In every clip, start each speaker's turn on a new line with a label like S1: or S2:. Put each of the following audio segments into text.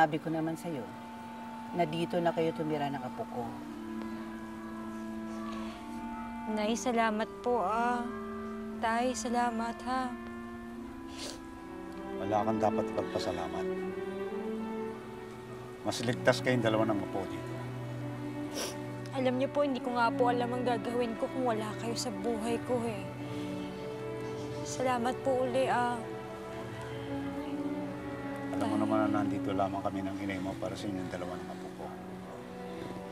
S1: Sabi ko naman sa'yo na dito na kayo tumira ng apo ko.
S2: Nay, salamat po Tay, salamat ha.
S3: Wala kang dapat ipagpasalamat. Mas ligtas kayong dalawa ng apo dito.
S2: Alam niyo po, hindi ko nga po alam ang gagawin ko kung wala kayo sa buhay ko eh. Salamat po uli
S3: Alam mo naman na nandito lamang kami ng inay mo para sa inyong dalawa ng apo ko.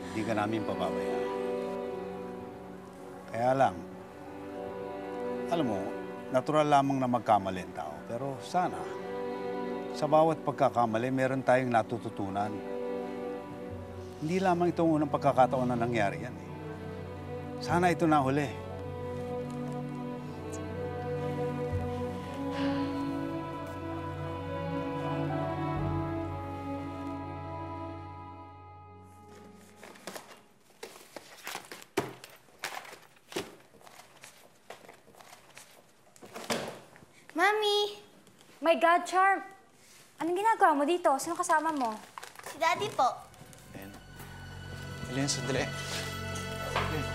S3: Hindi ka namin pababayaan. Kaya lang, alam mo, natural lamang na magkamali ang tao. Pero sana, sa bawat pagkakamali, meron tayong natututunan. Hindi lamang itong unang pagkakataon na nangyari yan. Sana ito na huli.
S2: Mami! My God, Charm! Anong ginagawa mo dito? Sino kasama mo?
S4: Si Daddy po.
S5: Ellen, sandali. Ellen.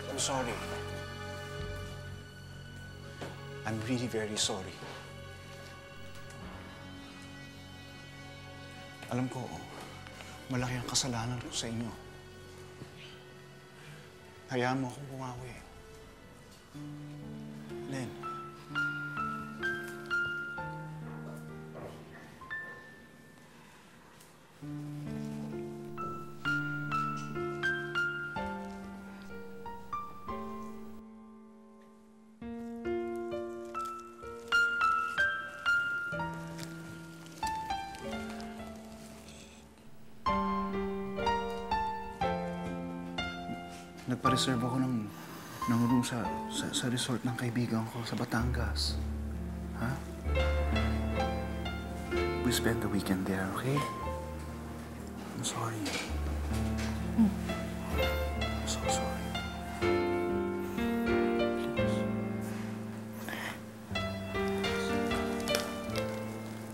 S5: I'm sorry. I'm really very sorry. Alam ko, malaki ang kasalanan ko sa inyo. Hayaan mo akong bumawi. Len. Nagpa-reserve ako ng room sa resort ng kaibigan ko sa Batangas. Ha? We spend the weekend there, okay? I'm sorry. I'm so sorry.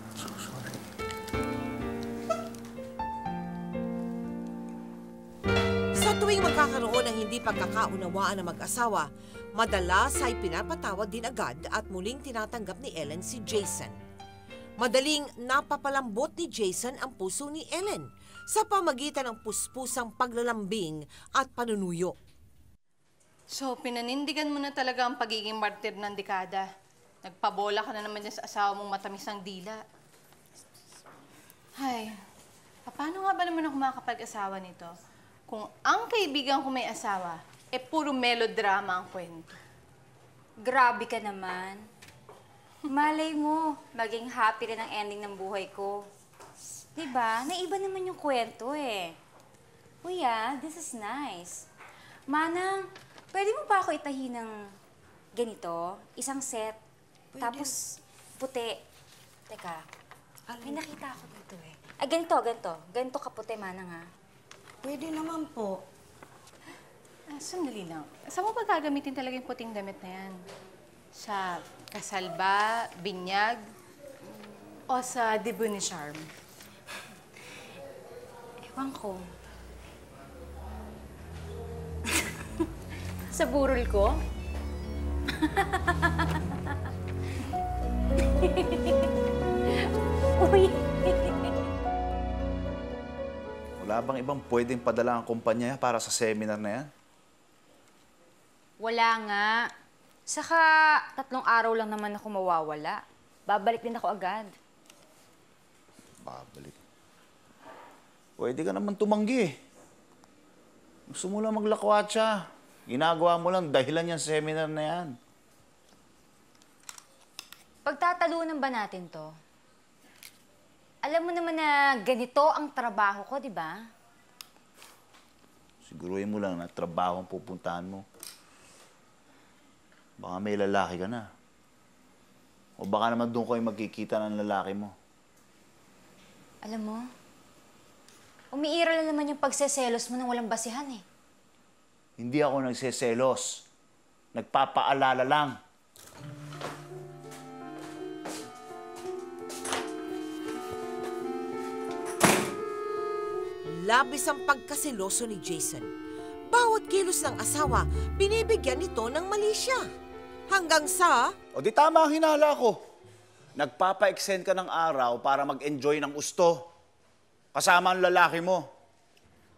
S5: I'm so sorry.
S6: Sa tuwing magkakaroon ng hindi pagkakaunawaan ng mag-asawa, madalas ay pinapatawad din agad at muling tinatanggap ni Ellen si Jason. Madaling napapalambot ni Jason ang puso ni Ellen sa pamagitan ng puspusang paglalambing at panunuyo.
S7: So, pinanindigan mo na talaga ang pagiging martir ng dekada. Nagpabola ka na naman dyan sa asawa mong matamis ng dila. Hay, paano nga ba naman ako makakapag-asawa nito? Kung ang kaibigan ko may asawa, puro melodrama ang kwento.
S2: Grabe ka naman. Malay mo, maging happy rin ang ending ng buhay ko. Diba? Naiba naman yung kwento eh. Kuya, this is nice. Manang, pwede mo ba ako itahi ng ganito? Isang set, pwede. Tapos puti. Teka, may nakita ako dito eh. Ay, ganito. Ganito kaputi, Manang ha.
S4: Pwede naman po.
S7: Sandali lang. Saan mo ba gagamitin talaga yung puting damit na yan? Sa kasal ba, binyag, o sa debut ni Charm?
S2: Ewan ko. Sa burol ko? Uy!
S5: Wala bang ibang pwedeng padala ang kumpanya para sa seminar na yan?
S2: Wala nga. Saka 3 araw lang naman ako mawawala. Babalik din ako agad.
S5: Babalik. Pwede ka naman tumanggi. Gusto mo lang maglakwatsa. Ginagawa mo lang dahilan yung seminar na yan.
S2: Pagtatalunan ba natin to? Alam mo naman na ganito ang trabaho ko, di ba?
S5: Siguruhin mo lang na trabaho ang pupuntahan mo. Baka may lalaki ka na. O baka naman doon kayo magkikita ng lalaki mo.
S2: Alam mo, umiiral na naman yung pagseselos mo nang walang basihan eh.
S5: Hindi ako nagseselos. Nagpapaalala lang.
S6: labis ang pagkaseloso ni Jason. Bawat kilos ng asawa, binibigyan nito ng mali siya. Hanggang sa...
S5: O di tama ang hinala ko. Nagpapa-extend ka ng araw para mag-enjoy ng gusto. Kasama ang lalaki mo.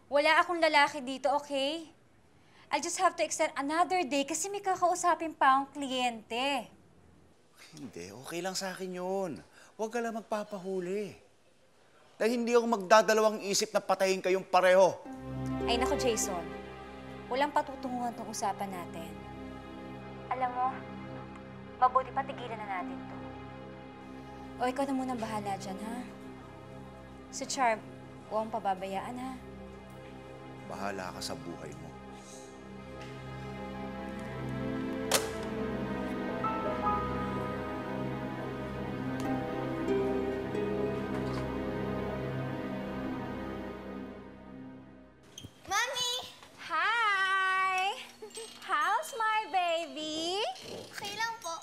S2: Wala akong lalaki dito, okay? I'll just have to extend another day kasi may kakausapin pa akong kliyente.
S5: Hindi, okay lang sa akin yun. Huwag ka lang magpapahuli. Dahil hindi ako magdadalawang isip na patayin kayong pareho.
S2: Ay nako, Jason. Walang patutunguhan tong usapan natin. Alam mo, mabuti pa tigilan na natin to. O ikaw na muna bahala dyan, ha? Si Charm, huwag mong pababayaan, ha?
S5: Bahala ka sa buhay mo.
S4: Mami!
S2: Hi! How's my baby?
S4: Okay lang po.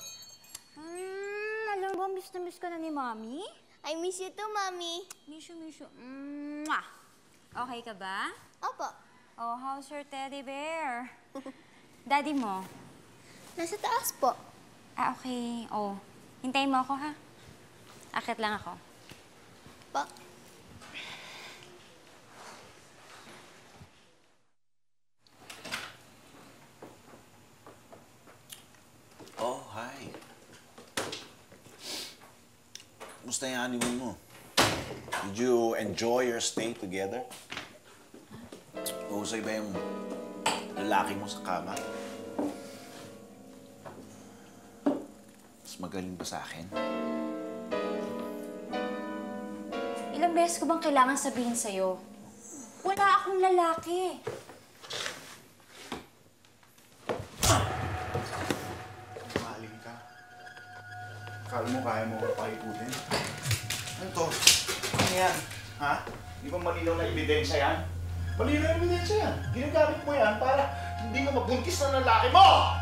S2: Alam mo, miss na miss ka na ni Mommy?
S4: I miss you too, Mami.
S2: Miss you. Mwah! Okay ka ba?
S4: Opo.
S2: Oh, how's your teddy bear? Daddy mo?
S4: Nasa taas po.
S2: Ah, okay. Oh, hintayin mo ako, ha? Akit lang ako.
S4: Po.
S5: Oh, hi. Kumusta yung honeymoon mo? Did you enjoy your stay together? Mahusay ba yung lalaki mo sa kama? Mas magaling ba sa akin?
S2: Ilang beses ko bang kailangan sabihin sa'yo? Wala akong lalaki.
S5: Maling ka. Akala mo kaya mo paikutin? Ano to? Ano yan? Ha? Di ba malinaw na ebidensya yan? Malinaw na ebidensya yan. Ginagamit mo yan para hindi mo mabuntis ng lalaki mo!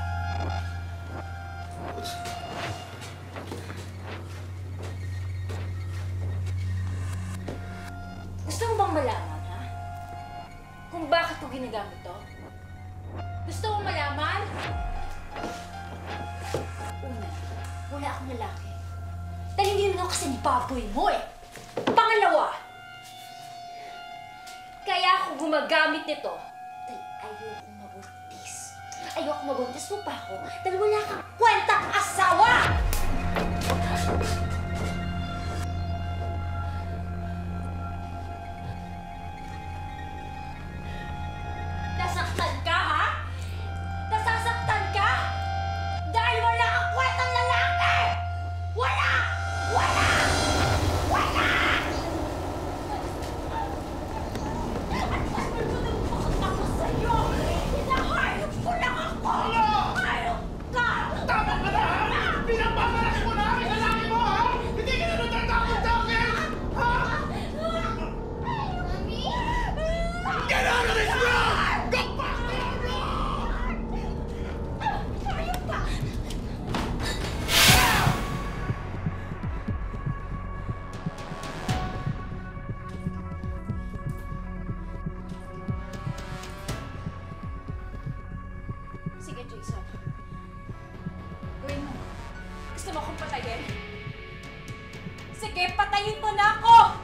S2: Gusto mo bang malaman, ha? Kung bakit ko ginagamit to? Gusto mo malaman? Una, wala akong lalaki. Dahil hindi naman ako kasing baboy mo eh. Pangalawa, kaya ako gumagamit nito dahil ayokong mabuntis. Ayokong mabuntis mo pa ako dahil wala kang kwentang asawa! Nasaktan ka, ha? Nasasaktan ka? Dahil wala kang kwentang lalaki! Wala! Wala! Wala! At mas malulungkot ako sa'yo! Hinahayop ko lang ako! Hayop ka!
S8: Tama ka na, ha? Pinapamalas mo na ang lalaki mo, ha? Hindi ka na natatakot sa akin! Ha?
S4: Mami?
S8: Get out of this room! Go back to your room!
S2: Hayop ka! Sige, Jason. Gawin mo. Gusto mo akong patayin? Sige, patayin mo na ako!